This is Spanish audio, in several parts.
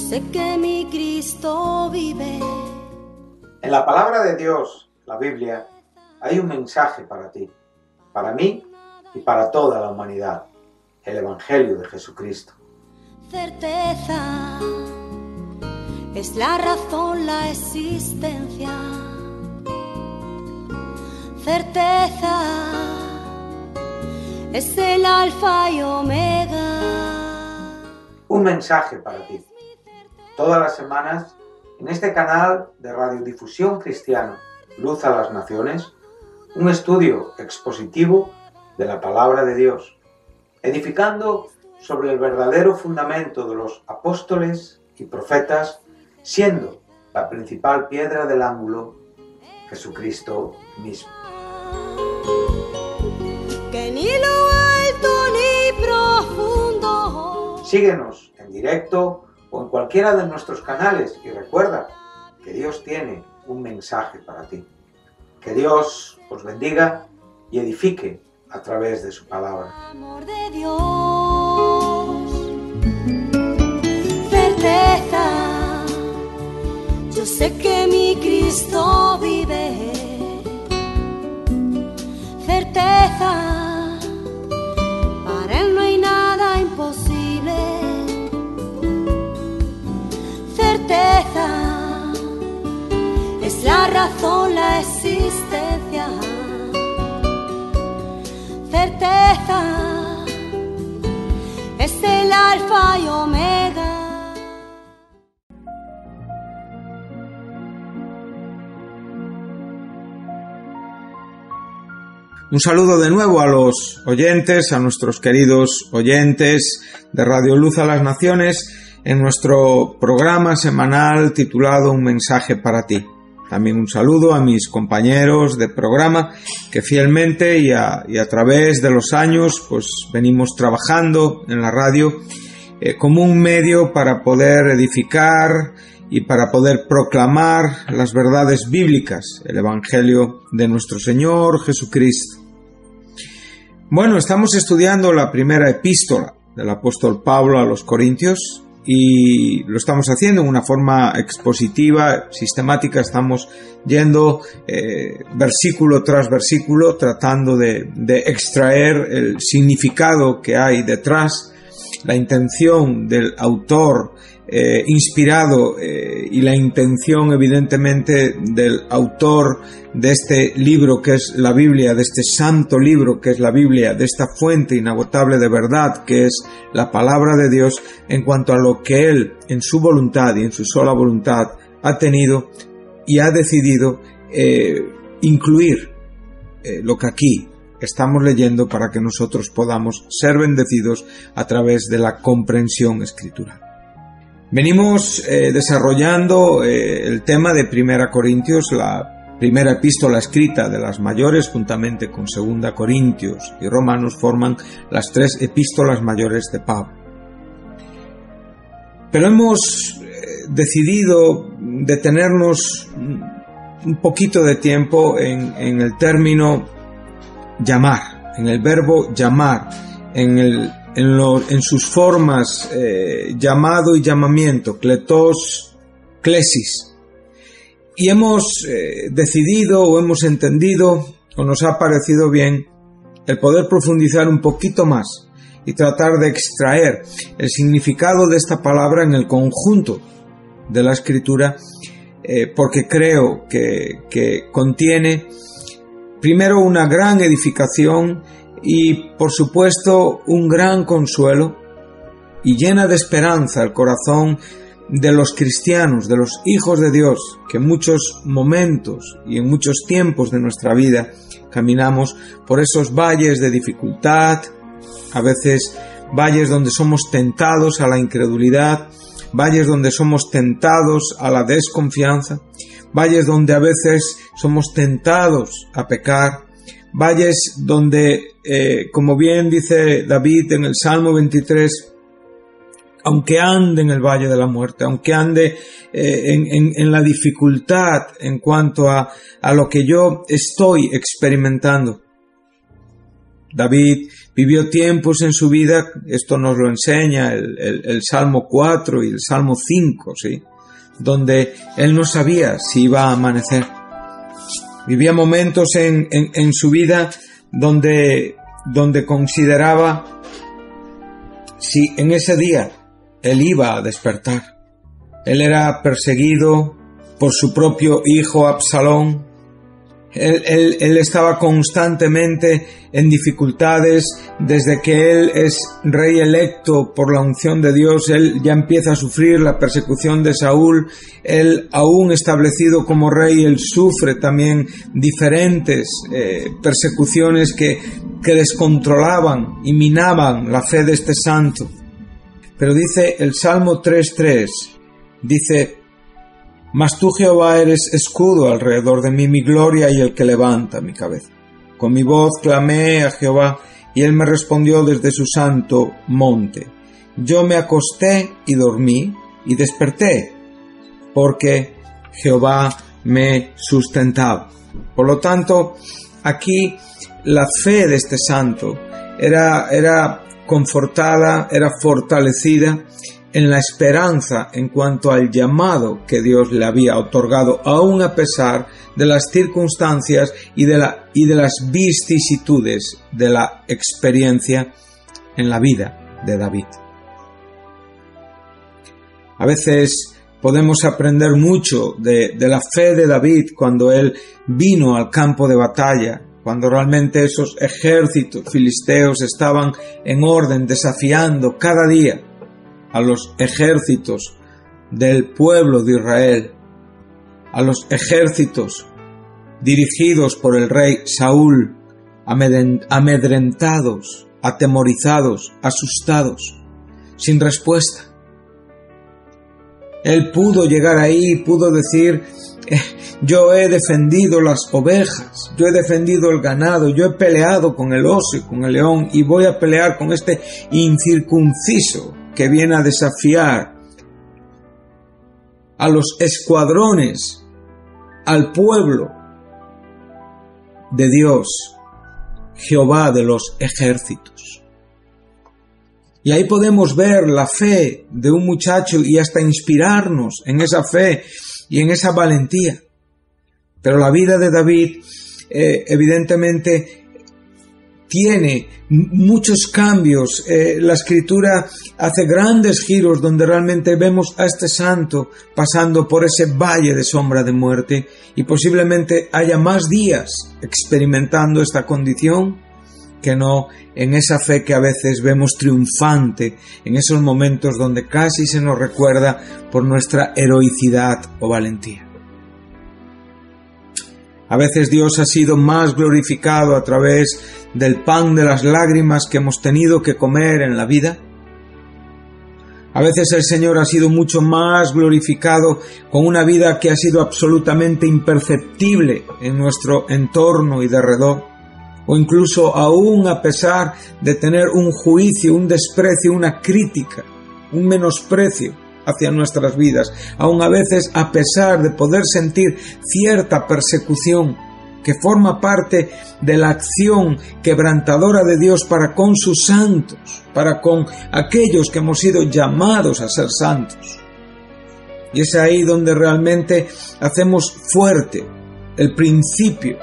sé que mi Cristo vive. En la palabra de Dios, la Biblia, hay un mensaje para ti, para mí y para toda la humanidad, el Evangelio de Jesucristo. Certeza es la razón, la existencia. Certeza es el alfa y omega. Un mensaje para ti. Todas las semanas, en este canal de radiodifusión cristiana, Luz a las Naciones, un estudio expositivo de la palabra de Dios, edificando sobre el verdadero fundamento de los apóstoles y profetas, siendo la principal piedra del ángulo Jesucristo mismo. Que ni lo alto ni profundo. Síguenos en directo o en cualquiera de nuestros canales y recuerda que Dios tiene un mensaje para ti. Que Dios os bendiga y edifique a través de su palabra. Amor de Dios, certeza, yo sé que mi Cristo vive. Certeza, para Él no hay nada imposible. Certeza, es la razón, la existencia. Certeza, es el alfa y omega. Un saludo de nuevo a los oyentes, a nuestros queridos oyentes de Radio Luz a las Naciones, en nuestro programa semanal titulado Un mensaje para ti. También un saludo a mis compañeros de programa que fielmente y a través de los años pues venimos trabajando en la radio como un medio para poder edificar y para poder proclamar las verdades bíblicas, el Evangelio de nuestro Señor Jesucristo. Bueno, estamos estudiando la primera epístola del apóstol Pablo a los Corintios y lo estamos haciendo en una forma expositiva, sistemática. Estamos yendo versículo tras versículo, tratando de extraer el significado que hay detrás, la intención del autor inspirado y la intención evidentemente del autor de este libro que es la Biblia, de este santo libro que es la Biblia, de esta fuente inagotable de verdad que es la palabra de Dios, en cuanto a lo que él en su voluntad y en su sola voluntad ha tenido y ha decidido incluir lo que aquí estamos leyendo para que nosotros podamos ser bendecidos a través de la comprensión escritural. Venimos desarrollando el tema de 1 Corintios, la primera epístola escrita de las mayores, juntamente con 2 Corintios y Romanos, forman las tres epístolas mayores de Pablo. Pero hemos decidido detenernos un poquito de tiempo en el término llamar, en el verbo llamar, en sus formas llamado y llamamiento, kletos, klesis. Y hemos decidido o hemos entendido o nos ha parecido bien el poder profundizar un poquito más y tratar de extraer el significado de esta palabra en el conjunto de la Escritura, porque creo que contiene primero una gran edificación y por supuesto un gran consuelo, y llena de esperanza el corazón de los cristianos, de los hijos de Dios, que en muchos momentos y en muchos tiempos de nuestra vida caminamos por esos valles de dificultad, a veces valles donde somos tentados a la incredulidad, valles donde somos tentados a la desconfianza, valles donde a veces somos tentados a pecar, valles donde, como bien dice David en el Salmo 23, aunque ande en el valle de la muerte, aunque ande en la dificultad en cuanto a lo que yo estoy experimentando, David vivió tiempos en su vida, esto nos lo enseña el Salmo 4 y el Salmo 5, ¿sí?, donde él no sabía si iba a amanecer. Vivía momentos en su vida donde consideraba si en ese día él iba a despertar. Él era perseguido por su propio hijo Absalón. Él estaba constantemente en dificultades. Desde que él es rey electo por la unción de Dios, él ya empieza a sufrir la persecución de Saúl. Él, aún establecido como rey, él sufre también diferentes persecuciones que descontrolaban y minaban la fe de este santo. Pero dice el Salmo 3:3, dice: mas tú, Jehová, eres escudo alrededor de mí, mi gloria y el que levanta mi cabeza. Con mi voz clamé a Jehová, y él me respondió desde su santo monte. Yo me acosté y dormí, y desperté, porque Jehová me sustentaba. Por lo tanto, aquí la fe de este santo era confortada, era fortalecida en la esperanza en cuanto al llamado que Dios le había otorgado, aun a pesar de las circunstancias y de las vicisitudes de la experiencia en la vida de David. A veces podemos aprender mucho de la fe de David cuando él vino al campo de batalla, cuando realmente esos ejércitos filisteos estaban en orden, desafiando cada día a los ejércitos del pueblo de Israel, a los ejércitos dirigidos por el rey Saúl, amedrentados, atemorizados, asustados, sin respuesta. Él pudo llegar ahí, pudo decir: yo he defendido las ovejas, yo he defendido el ganado, yo he peleado con el oso y con el león, y voy a pelear con este incircunciso que viene a desafiar a los escuadrones, al pueblo de Dios, Jehová de los ejércitos. Y ahí podemos ver la fe de un muchacho y hasta inspirarnos en esa fe y en esa valentía. Pero la vida de David evidentemente tiene muchos cambios. La Escritura hace grandes giros donde realmente vemos a este santo pasando por ese valle de sombra de muerte, y posiblemente haya más días experimentando esta condición que no en esa fe que a veces vemos triunfante en esos momentos donde casi se nos recuerda por nuestra heroicidad o valentía. A veces Dios ha sido más glorificado a través del pan de las lágrimas que hemos tenido que comer en la vida. A veces el Señor ha sido mucho más glorificado con una vida que ha sido absolutamente imperceptible en nuestro entorno y derredor, o incluso aún a pesar de tener un juicio, un desprecio, una crítica, un menosprecio hacia nuestras vidas, aun a veces a pesar de poder sentir cierta persecución que forma parte de la acción quebrantadora de Dios para con sus santos, para con aquellos que hemos sido llamados a ser santos. Y es ahí donde realmente hacemos fuerte el principio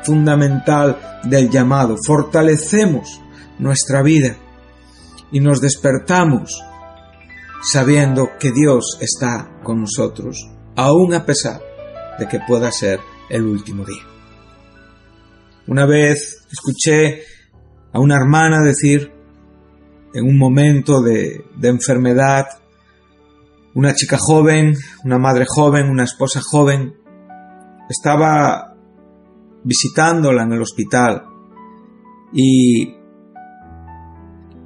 fundamental del llamado, fortalecemos nuestra vida y nos despertamos sabiendo que Dios está con nosotros, aun a pesar de que pueda ser el último día. Una vez escuché a una hermana decir, en un momento de enfermedad, una chica joven, una madre joven, una esposa joven, estaba visitándola en el hospital y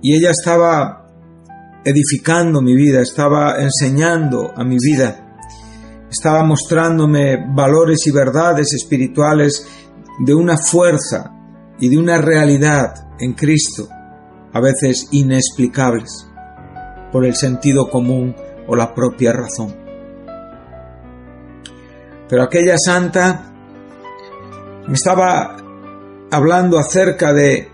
ella estaba edificando mi vida, estaba enseñando a mi vida, estaba mostrándome valores y verdades espirituales de una fuerza y de una realidad en Cristo, a veces inexplicables por el sentido común o la propia razón. Pero aquella santa me estaba hablando acerca de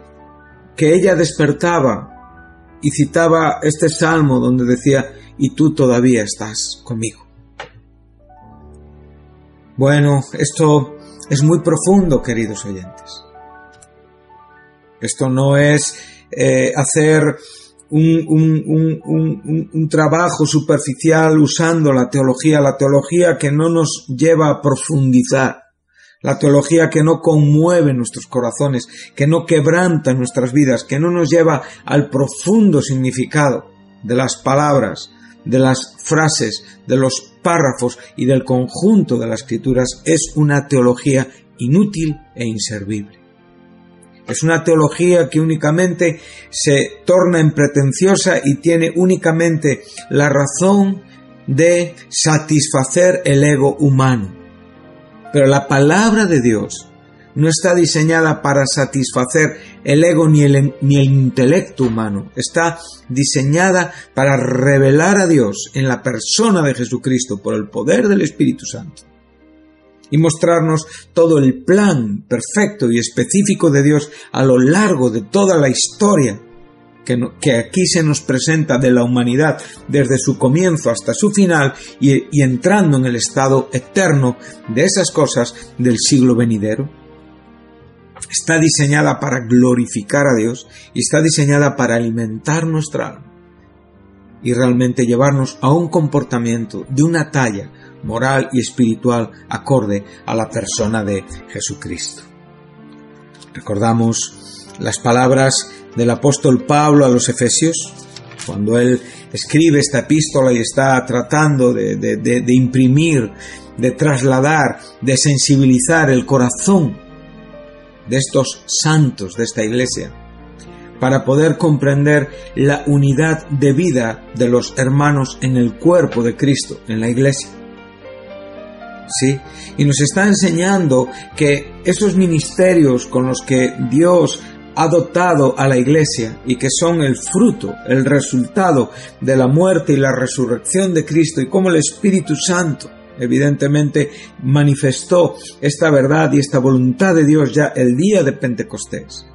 que ella despertaba y citaba este salmo donde decía: y tú todavía estás conmigo. Bueno, esto es muy profundo, queridos oyentes. Esto no es hacer un trabajo superficial usando la teología que no nos lleva a profundizar, la teología que no conmueve nuestros corazones, que no quebranta nuestras vidas, que no nos lleva al profundo significado de las palabras, de las frases, de los párrafos y del conjunto de las Escrituras. Es una teología inútil e inservible. Es una teología que únicamente se torna en pretenciosa y tiene únicamente la razón de satisfacer el ego humano. Pero la palabra de Dios no está diseñada para satisfacer el ego ni el intelecto humano. Está diseñada para revelar a Dios en la persona de Jesucristo por el poder del Espíritu Santo y mostrarnos todo el plan perfecto y específico de Dios a lo largo de toda la historia que aquí se nos presenta de la humanidad desde su comienzo hasta su final y entrando en el estado eterno de esas cosas del siglo venidero. Está diseñada para glorificar a Dios y está diseñada para alimentar nuestra alma y realmente llevarnos a un comportamiento de una talla moral y espiritual acorde a la persona de Jesucristo. Recordamos las palabras del apóstol Pablo a los Efesios, cuando él escribe esta epístola y está tratando de imprimir, de trasladar, de sensibilizar el corazón de estos santos de esta iglesia, para poder comprender la unidad de vida de los hermanos en el cuerpo de Cristo, en la iglesia. ¿Sí? Y nos está enseñando que esos ministerios con los que Dios ha dotado a la iglesia y que son el fruto, el resultado de la muerte y la resurrección de Cristo, y cómo el Espíritu Santo evidentemente manifestó esta verdad y esta voluntad de Dios ya el día de Pentecostés.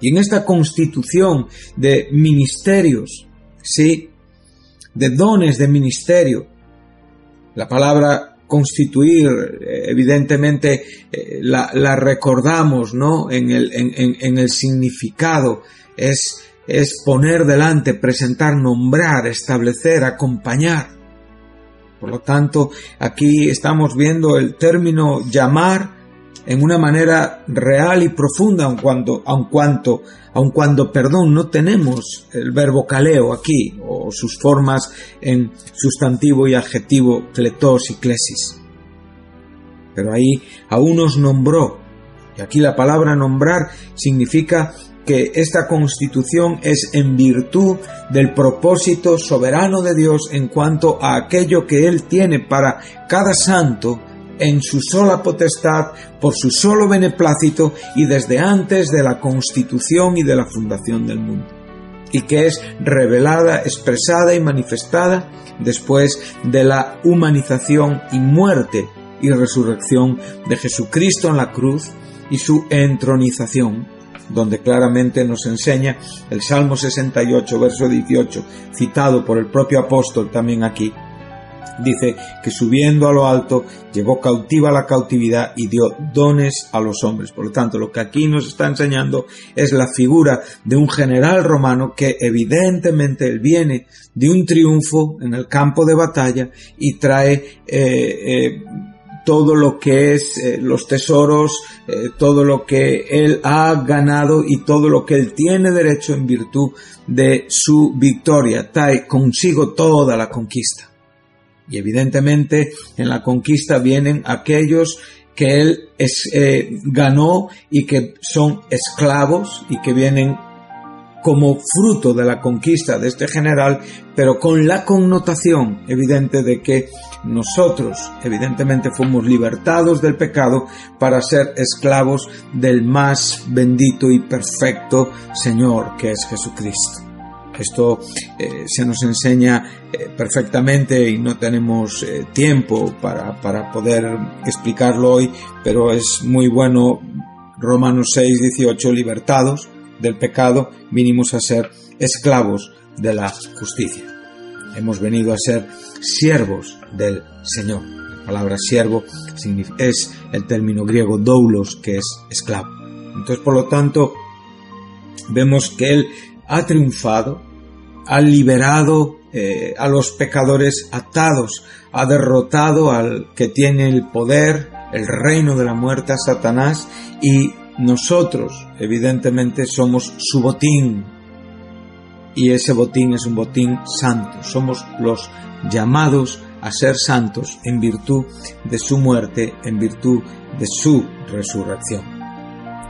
Y en esta constitución de ministerios, ¿sí?, de dones de ministerio, la palabra constituir, evidentemente la recordamos, ¿no?, en el significado, es poner delante, presentar, nombrar, establecer, acompañar. Por lo tanto, aquí estamos viendo el término llamar en una manera real y profunda, aun cuando, no tenemos el verbo kaleo aquí, o sus formas en sustantivo y adjetivo, kletos y klesis. Pero ahí aún nos nombró, y aquí la palabra nombrar significa que esta constitución es en virtud del propósito soberano de Dios en cuanto a aquello que Él tiene para cada santo en su sola potestad, por su solo beneplácito y desde antes de la constitución y de la fundación del mundo, y que es revelada, expresada y manifestada después de la humanización y muerte y resurrección de Jesucristo en la cruz y su entronización, donde claramente nos enseña el Salmo 68, verso 18, citado por el propio apóstol también aquí. Dice que subiendo a lo alto llevó cautiva la cautividad y dio dones a los hombres. Por lo tanto, lo que aquí nos está enseñando es la figura de un general romano que evidentemente él viene de un triunfo en el campo de batalla y trae todo lo que es los tesoros, todo lo que él ha ganado y todo lo que él tiene derecho en virtud de su victoria. Trae consigo toda la conquista. Y evidentemente en la conquista vienen aquellos que él ganó y que son esclavos y que vienen como fruto de la conquista de este general, pero con la connotación evidente de que nosotros evidentemente fuimos libertados del pecado para ser esclavos del más bendito y perfecto Señor, que es Jesucristo. Esto se nos enseña perfectamente y no tenemos tiempo para poder explicarlo hoy, pero es muy bueno Romanos 6, 18, libertados del pecado, vinimos a ser esclavos de la justicia. Hemos venido a ser siervos del Señor. La palabra siervo es el término griego doulos, que es esclavo. Entonces, por lo tanto, vemos que Él ha triunfado, ha liberado a los pecadores atados, ha derrotado al que tiene el poder, el reino de la muerte, a Satanás, y nosotros, evidentemente, somos su botín. Y ese botín es un botín santo. Somos los llamados a ser santos en virtud de su muerte, en virtud de su resurrección.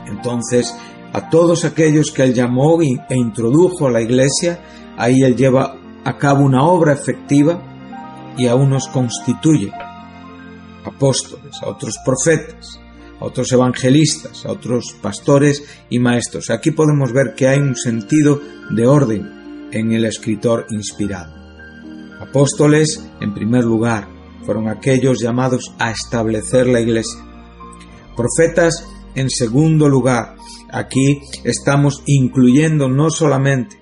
Entonces, a todos aquellos que Él llamó e introdujo a la Iglesia, ahí Él lleva a cabo una obra efectiva y a unos constituye apóstoles, a otros profetas, a otros evangelistas, a otros pastores y maestros. Aquí podemos ver que hay un sentido de orden en el escritor inspirado. Apóstoles, en primer lugar, fueron aquellos llamados a establecer la Iglesia. Profetas, en segundo lugar. Aquí estamos incluyendo no solamente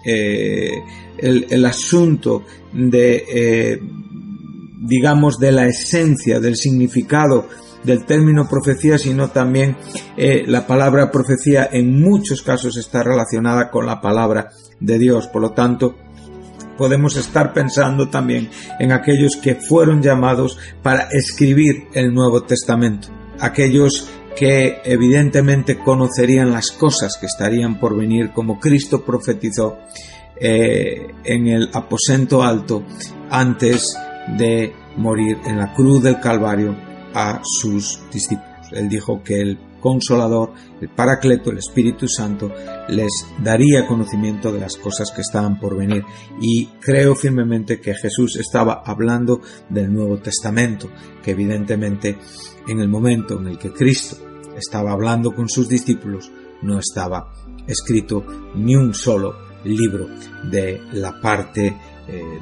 el asunto de, digamos, de la esencia, del significado del término profecía, sino también la palabra profecía en muchos casos está relacionada con la palabra de Dios. Por lo tanto, podemos estar pensando también en aquellos que fueron llamados para escribir el Nuevo Testamento, aquellos que evidentemente conocerían las cosas que estarían por venir, como Cristo profetizó en el aposento alto antes de morir en la cruz del Calvario a sus discípulos. Él dijo que el Consolador, el Paracleto, el Espíritu Santo, les daría conocimiento de las cosas que estaban por venir. Y creo firmemente que Jesús estaba hablando del Nuevo Testamento, que evidentemente en el momento en el que Cristo estaba hablando con sus discípulos no estaba escrito ni un solo libro de la parte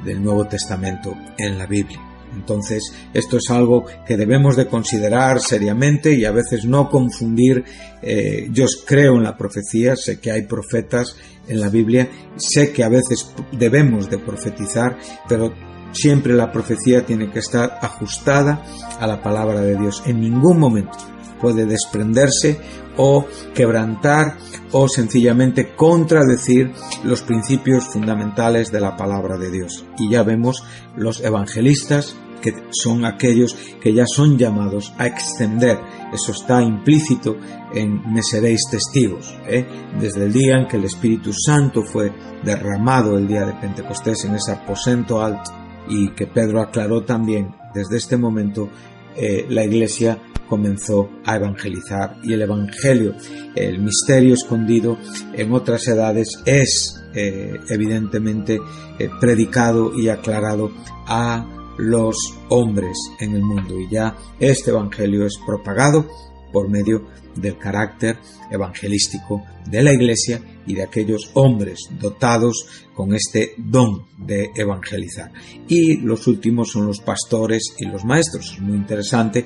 del Nuevo Testamento en la Biblia. Entonces, esto es algo que debemos de considerar seriamente y a veces no confundir. Yo creo en la profecía, sé que hay profetas en la Biblia, sé que a veces debemos de profetizar, pero siempre la profecía tiene que estar ajustada a la palabra de Dios. En ningún momento puede desprenderse o quebrantar o sencillamente contradecir los principios fundamentales de la palabra de Dios. Y ya vemos los evangelistas, que son aquellos que ya son llamados a extender. Eso está implícito en me seréis testigos, desde el día en que el Espíritu Santo fue derramado el día de Pentecostés en ese aposento alto, y que Pedro aclaró también. Desde este momento la Iglesia comenzó a evangelizar, y el Evangelio, el misterio escondido en otras edades, es evidentemente predicado y aclarado a los hombres en el mundo, y ya este Evangelio es propagado por medio del carácter evangelístico de la Iglesia y de aquellos hombres dotados con este don de evangelizar. Y los últimos son los pastores y los maestros. Es muy interesante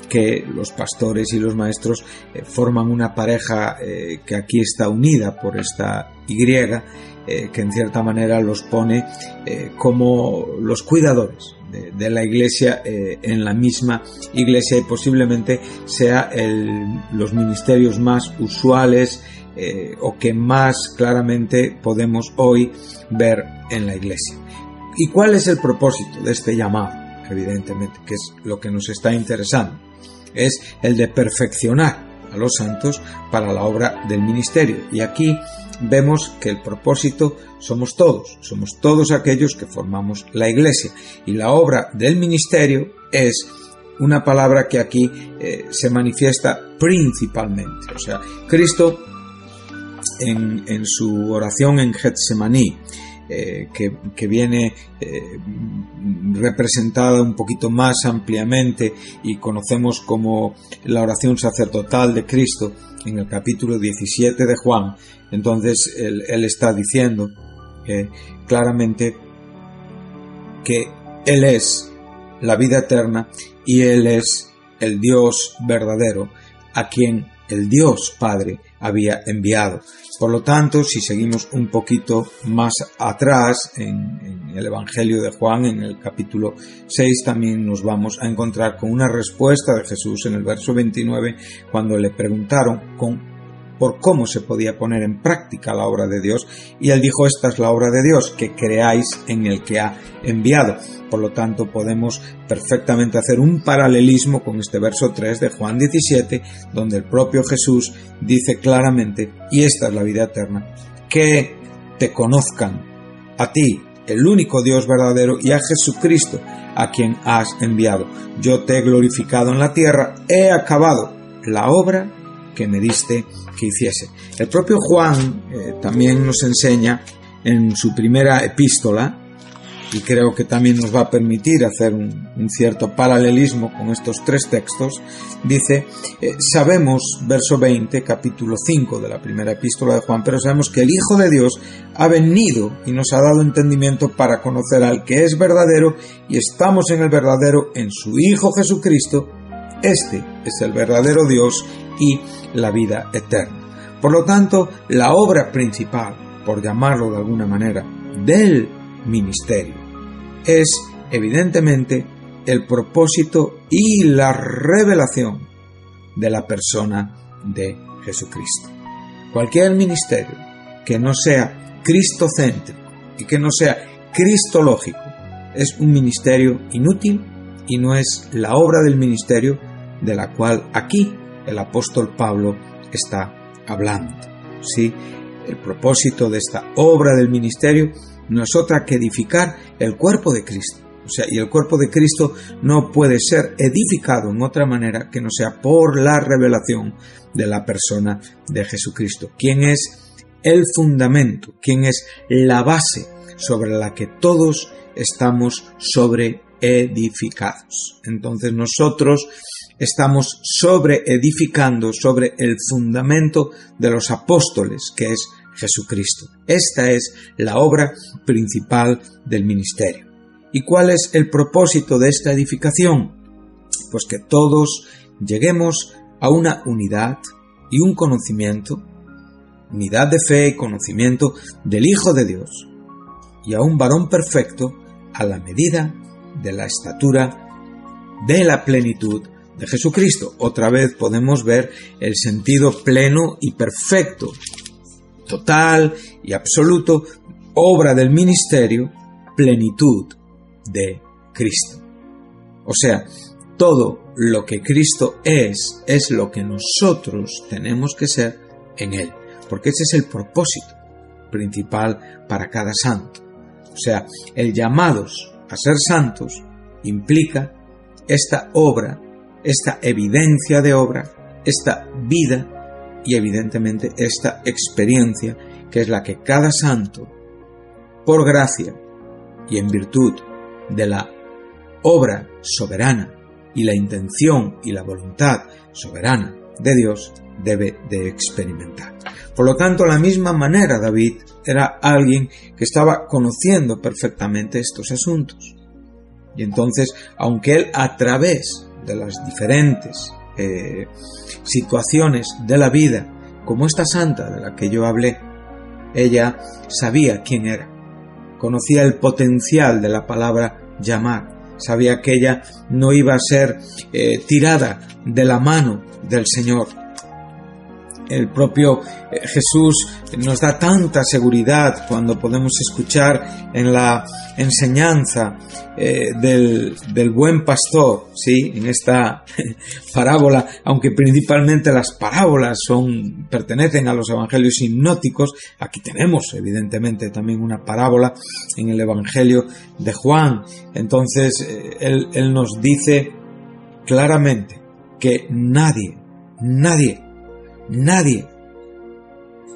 que los pastores y los maestros forman una pareja que aquí está unida por esta Y, que en cierta manera los pone como los cuidadores de la Iglesia en la misma Iglesia, y posiblemente sea los ministerios más usuales o que más claramente podemos hoy ver en la Iglesia. ¿Y cuál es el propósito de este llamado? Evidentemente, que es lo que nos está interesando, es el de perfeccionar a los santos para la obra del ministerio. Y aquí vemos que el propósito somos todos aquellos que formamos la Iglesia, y la obra del ministerio es una palabra que aquí se manifiesta principalmente. O sea, Cristo en su oración en Getsemaní, que viene representada un poquito más ampliamente y conocemos como la oración sacerdotal de Cristo en el capítulo 17 de Juan. Entonces él está diciendo claramente que Él es la vida eterna y Él es el Dios verdadero, a quien el Dios Padre había enviado. Por lo tanto, si seguimos un poquito más atrás en el Evangelio de Juan, en el capítulo 6, también nos vamos a encontrar con una respuesta de Jesús en el verso 29, cuando le preguntaron por cómo se podía poner en práctica la obra de Dios, y él dijo: esta es la obra de Dios, que creáis en el que ha enviado. Por lo tanto, podemos perfectamente hacer un paralelismo con este verso 3 de Juan 17, donde el propio Jesús dice claramente: y esta es la vida eterna, que te conozcan a ti, el único Dios verdadero, y a Jesucristo, a quien has enviado. Yo te he glorificado en la tierra, he acabado la obra que me diste que hiciese. El propio Juan también nos enseña en su primera epístola, y creo que también nos va a permitir hacer un cierto paralelismo con estos tres textos. Dice, sabemos, verso 20, capítulo 5 de la primera epístola de Juan, pero sabemos que el Hijo de Dios ha venido y nos ha dado entendimiento para conocer al que es verdadero, y estamos en el verdadero, en su Hijo Jesucristo. Este es el verdadero Dios y la vida eterna. Por lo tanto, la obra principal, por llamarlo de alguna manera, del ministerio es evidentemente el propósito y la revelación de la persona de Jesucristo. Cualquier ministerio que no sea cristocéntrico y que no sea cristológico es un ministerio inútil y no es la obra del ministerio de la cual aquí el apóstol Pablo está hablando. ¿Sí? El propósito de esta obra del ministerio no es otra que edificar el cuerpo de Cristo. O sea, y el cuerpo de Cristo no puede ser edificado en otra manera que no sea por la revelación de la persona de Jesucristo, quien es el fundamento, quien es la base sobre la que todos estamos sobreedificados. Entonces nosotros estamos sobreedificando sobre el fundamento de los apóstoles, que es Jesucristo. Esta es la obra principal del ministerio. ¿Y cuál es el propósito de esta edificación? Pues que todos lleguemos a una unidad y un conocimiento, unidad de fe y conocimiento del Hijo de Dios, y a un varón perfecto a la medida de la estatura de la plenitud de Jesucristo. Otra vez podemos ver el sentido pleno y perfecto, total y absoluto, obra del ministerio, plenitud de Cristo. O sea, todo lo que Cristo es lo que nosotros tenemos que ser en Él, porque ese es el propósito principal para cada santo. O sea, el llamados a ser santos implica esta obra, esta evidencia de obra, esta vida y evidentemente esta experiencia, que es la que cada santo, por gracia y en virtud de la obra soberana y la intención y la voluntad soberana de Dios, debe de experimentar. Por lo tanto, de la misma manera, David era alguien que estaba conociendo perfectamente estos asuntos. Y entonces, aunque él, a través de las diferentes situaciones de la vida, como esta santa de la que yo hablé, ella sabía quién era, conocía el potencial de la palabra llamar, sabía que ella no iba a ser tirada de la mano del Señor. El propio Jesús nos da tanta seguridad cuando podemos escuchar en la enseñanza del buen pastor, ¿sí? En esta parábola, aunque principalmente las parábolas pertenecen a los evangelios sinópticos, aquí tenemos evidentemente también una parábola en el evangelio de Juan. Entonces él nos dice claramente que nadie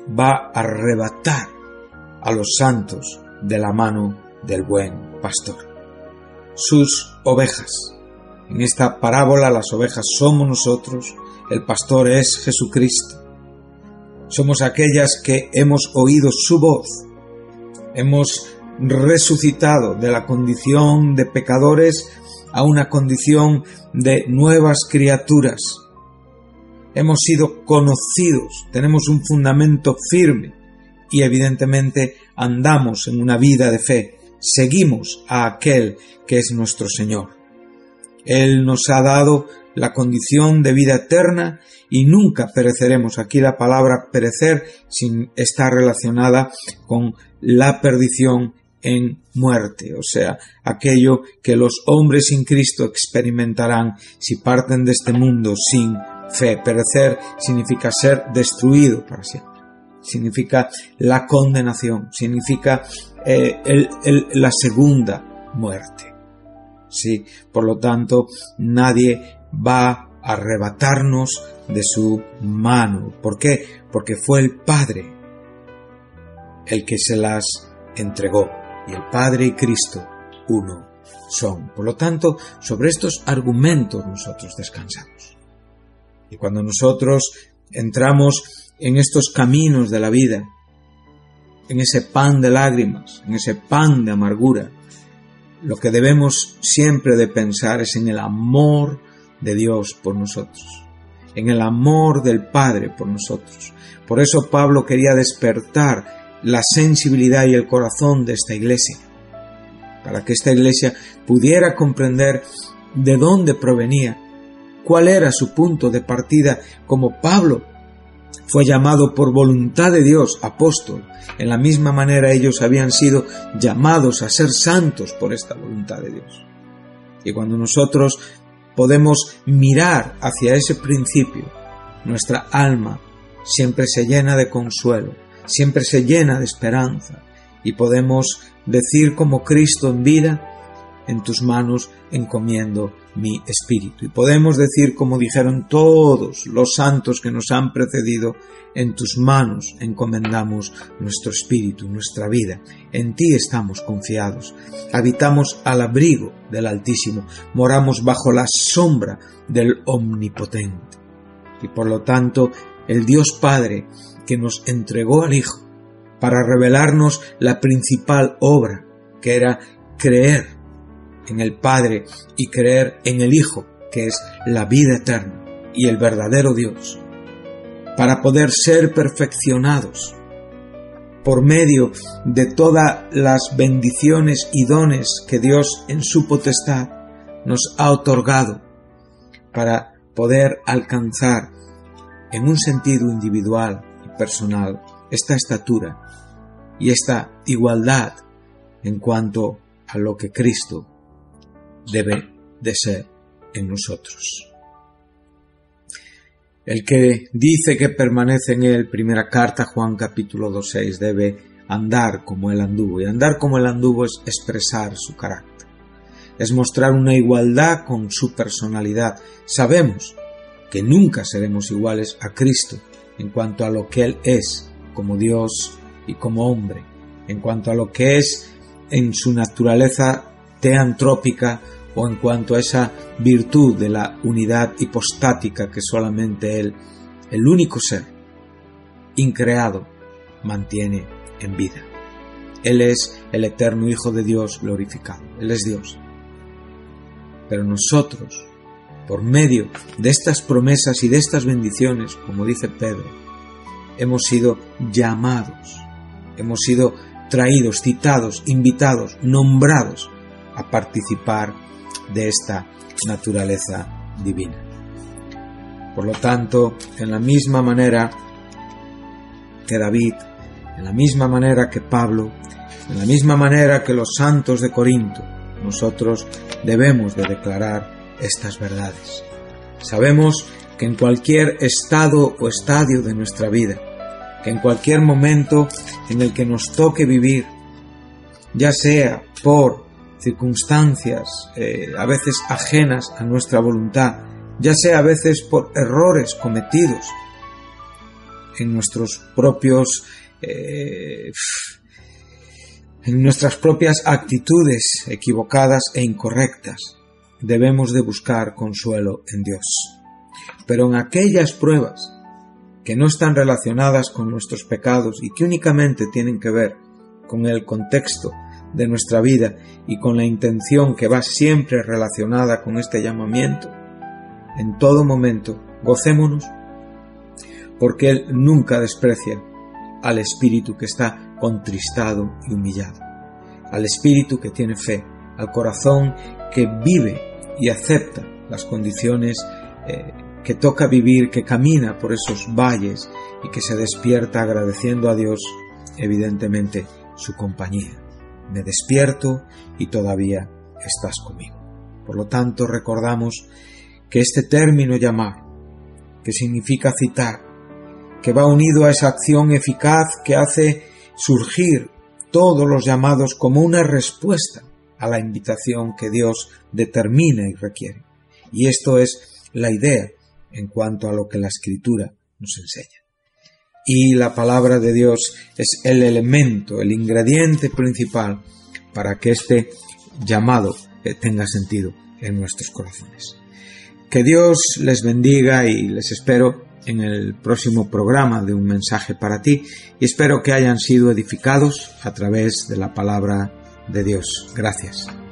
va a arrebatar a los santos de la mano del buen pastor. Sus ovejas. En esta parábola las ovejas somos nosotros, el pastor es Jesucristo. Somos aquellas que hemos oído su voz, hemos resucitado de la condición de pecadores a una condición de nuevas criaturas. hemos sido conocidos, tenemos un fundamento firme y evidentemente andamos en una vida de fe, seguimos a aquel que es nuestro Señor. Él nos ha dado la condición de vida eterna y nunca pereceremos. Aquí la palabra perecer está relacionada con la perdición en muerte, o sea, aquello que los hombres sin Cristo experimentarán si parten de este mundo sin fe. Perecer significa ser destruido para siempre, significa la condenación, significa la segunda muerte. Sí, por lo tanto, nadie va a arrebatarnos de su mano. ¿Por qué? Porque fue el Padre el que se las entregó. Y el Padre y Cristo uno son. Por lo tanto, sobre estos argumentos nosotros descansamos. Y cuando nosotros entramos en estos caminos de la vida, en ese pan de lágrimas, en ese pan de amargura, lo que debemos siempre de pensar es en el amor de Dios por nosotros, en el amor del Padre por nosotros. Por eso Pablo quería despertar la sensibilidad y el corazón de esta iglesia, para que esta iglesia pudiera comprender de dónde provenía, cuál era su punto de partida. Como Pablo fue llamado por voluntad de Dios apóstol, en la misma manera ellos habían sido llamados a ser santos por esta voluntad de Dios. Y cuando nosotros podemos mirar hacia ese principio, nuestra alma siempre se llena de consuelo, siempre se llena de esperanza, y podemos decir como Cristo en vida: en tus manos encomiendo mi espíritu. Y podemos decir como dijeron todos los santos que nos han precedido: en tus manos encomendamos nuestro espíritu, nuestra vida. En ti estamos confiados. Habitamos al abrigo del Altísimo, moramos bajo la sombra del Omnipotente. Y por lo tanto, el Dios Padre que nos entregó al Hijo para revelarnos la principal obra, que era creer en el Padre y creer en el Hijo, que es la vida eterna y el verdadero Dios, para poder ser perfeccionados por medio de todas las bendiciones y dones que Dios en su potestad nos ha otorgado, para poder alcanzar en un sentido individual y personal esta estatura y esta igualdad en cuanto a lo que Cristo debe de ser en nosotros. El que dice que permanece en él, primera carta Juan capítulo 2:6, debe andar como él anduvo, y andar como él anduvo es expresar su carácter, es mostrar una igualdad con su personalidad. Sabemos que nunca seremos iguales a Cristo en cuanto a lo que él es como Dios y como hombre, en cuanto a lo que es en su naturaleza teantrópica, o en cuanto a esa virtud de la unidad hipostática que solamente Él, el único ser increado, mantiene en vida. Él es el eterno Hijo de Dios glorificado, Él es Dios. Pero nosotros, por medio de estas promesas y de estas bendiciones, como dice Pedro, hemos sido llamados, hemos sido traídos, citados, invitados, nombrados a participar de esta naturaleza divina. Por lo tanto, en la misma manera que David, en la misma manera que Pablo, en la misma manera que los santos de Corinto, nosotros debemos de declarar estas verdades. Sabemos que en cualquier estado o estadio de nuestra vida, que en cualquier momento en el que nos toque vivir, ya sea por circunstancias a veces ajenas a nuestra voluntad, ya sea a veces por errores cometidos en nuestros propios en nuestras propias actitudes equivocadas e incorrectas, debemos de buscar consuelo en Dios. Pero en aquellas pruebas que no están relacionadas con nuestros pecados y que únicamente tienen que ver con el contexto de nuestra vida y con la intención que va siempre relacionada con este llamamiento, en todo momento gocémonos porque Él nunca desprecia al espíritu que está contristado y humillado, al espíritu que tiene fe, al corazón que vive y acepta las condiciones que toca vivir, que camina por esos valles y que se despierta agradeciendo a Dios, evidentemente, su compañía. Me despierto y todavía estás conmigo. Por lo tanto, recordamos que este término llamar, que significa citar, que va unido a esa acción eficaz que hace surgir todos los llamados como una respuesta a la invitación que Dios determina y requiere. Y esto es la idea en cuanto a lo que la Escritura nos enseña. Y la palabra de Dios es el elemento, el ingrediente principal para que este llamado tenga sentido en nuestros corazones. Que Dios les bendiga y les espero en el próximo programa de Un Mensaje para Ti y espero que hayan sido edificados a través de la palabra de Dios. Gracias.